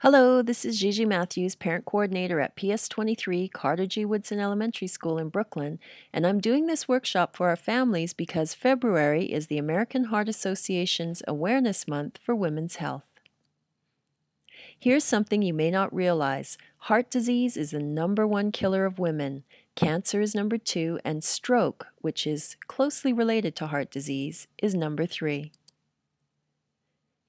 Hello, this is Gigi Matthews, Parent Coordinator at PS23 Carter G. Woodson Elementary School in Brooklyn, and I'm doing this workshop for our families because February is the American Heart Association's Awareness Month for Women's Health. Here's something you may not realize. Heart disease is the #1 killer of women. Cancer is #2, and stroke, which is closely related to heart disease, is #3.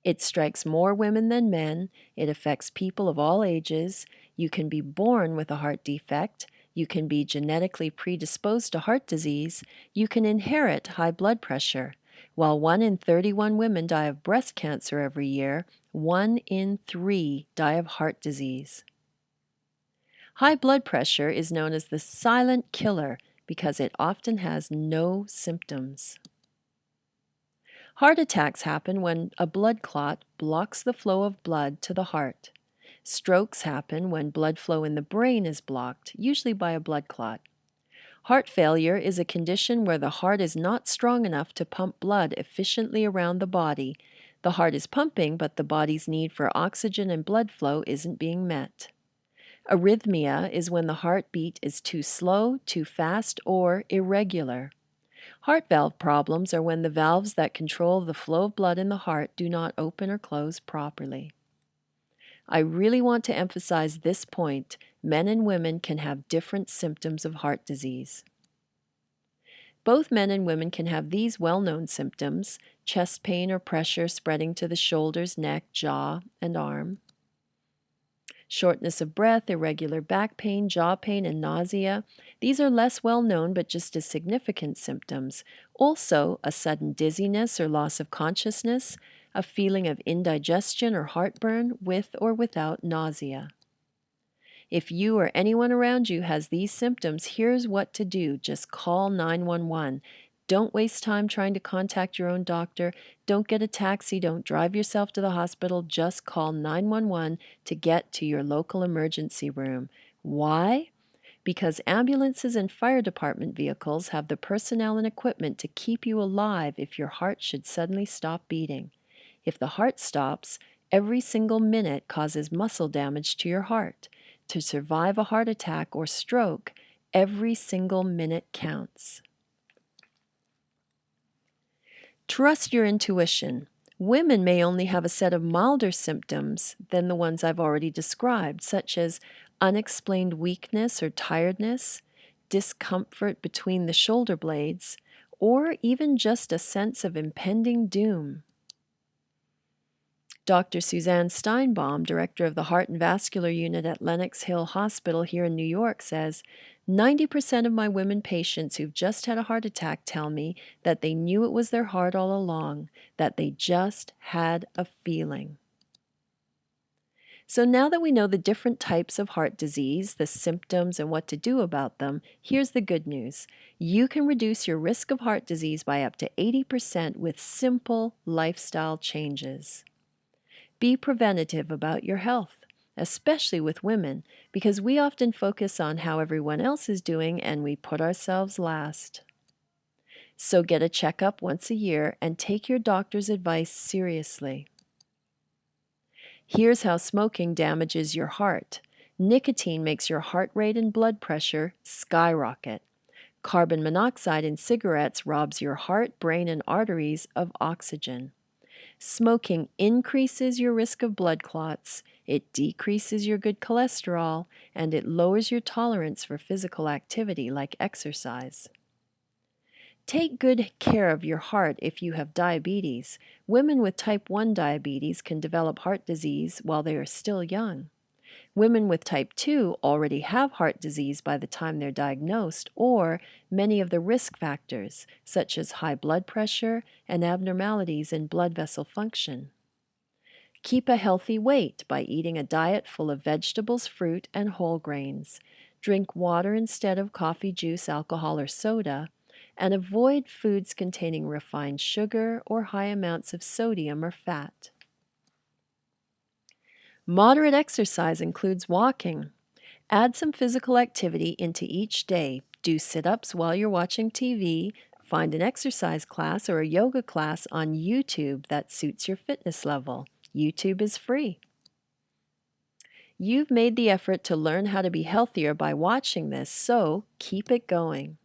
It strikes more women than men. It affects people of all ages. You can be born with a heart defect. You can be genetically predisposed to heart disease. You can inherit high blood pressure. While 1 in 31 women die of breast cancer every year, 1 in 3 die of heart disease. High blood pressure is known as the silent killer because it often has no symptoms. Heart attacks happen when a blood clot blocks the flow of blood to the heart. Strokes happen when blood flow in the brain is blocked, usually by a blood clot. Heart failure is a condition where the heart is not strong enough to pump blood efficiently around the body. The heart is pumping, but the body's need for oxygen and blood flow isn't being met. Arrhythmia is when the heartbeat is too slow, too fast, or irregular. Heart valve problems are when the valves that control the flow of blood in the heart do not open or close properly. I really want to emphasize this point. Men and women can have different symptoms of heart disease. Both men and women can have these well-known symptoms: chest pain or pressure spreading to the shoulders, neck, jaw, and arm; shortness of breath, irregular back pain, jaw pain, and nausea. These are less well known but just as significant symptoms. Also, a sudden dizziness or loss of consciousness, a feeling of indigestion or heartburn with or without nausea. If you or anyone around you has these symptoms, here's what to do. Just call 911. Don't waste time trying to contact your own doctor. Don't get a taxi. Don't drive yourself to the hospital. Just call 911 to get to your local emergency room. Why? Because ambulances and fire department vehicles have the personnel and equipment to keep you alive if your heart should suddenly stop beating. If the heart stops, every single minute causes muscle damage to your heart. To survive a heart attack or stroke, every single minute counts. Trust your intuition. Women may only have a set of milder symptoms than the ones I've already described, such as unexplained weakness or tiredness, discomfort between the shoulder blades, or even just a sense of impending doom. Dr. Suzanne Steinbaum, director of the Heart and Vascular Unit at Lenox Hill Hospital here in New York, says, 90% of my women patients who've just had a heart attack tell me that they knew it was their heart all along, that they just had a feeling. So now that we know the different types of heart disease, the symptoms, and what to do about them, here's the good news. You can reduce your risk of heart disease by up to 80% with simple lifestyle changes. Be preventative about your health, especially with women, because we often focus on how everyone else is doing and we put ourselves last. So get a checkup once a year and take your doctor's advice seriously. Here's how smoking damages your heart. Nicotine makes your heart rate and blood pressure skyrocket. Carbon monoxide in cigarettes robs your heart, brain, and arteries of oxygen. Smoking increases your risk of blood clots, it decreases your good cholesterol, and it lowers your tolerance for physical activity like exercise. Take good care of your heart if you have diabetes. Women with type 1 diabetes can develop heart disease while they are still young. Women with type 2 already have heart disease by the time they're diagnosed, or many of the risk factors, such as high blood pressure and abnormalities in blood vessel function. Keep a healthy weight by eating a diet full of vegetables, fruit, and whole grains. Drink water instead of coffee, juice, alcohol, or soda, and avoid foods containing refined sugar or high amounts of sodium or fat. Moderate exercise includes walking. Add some physical activity into each day. Do sit-ups while you're watching TV. Find an exercise class or a yoga class on YouTube that suits your fitness level. YouTube is free. You've made the effort to learn how to be healthier by watching this, so keep it going.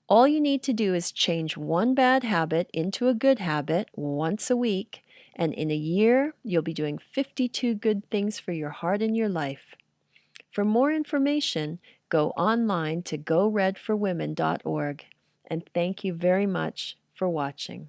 All you need to do is change one bad habit into a good habit once a week, and in a year, you'll be doing 52 good things for your heart and your life. For more information, go online to goredforwomen.org. And thank you very much for watching.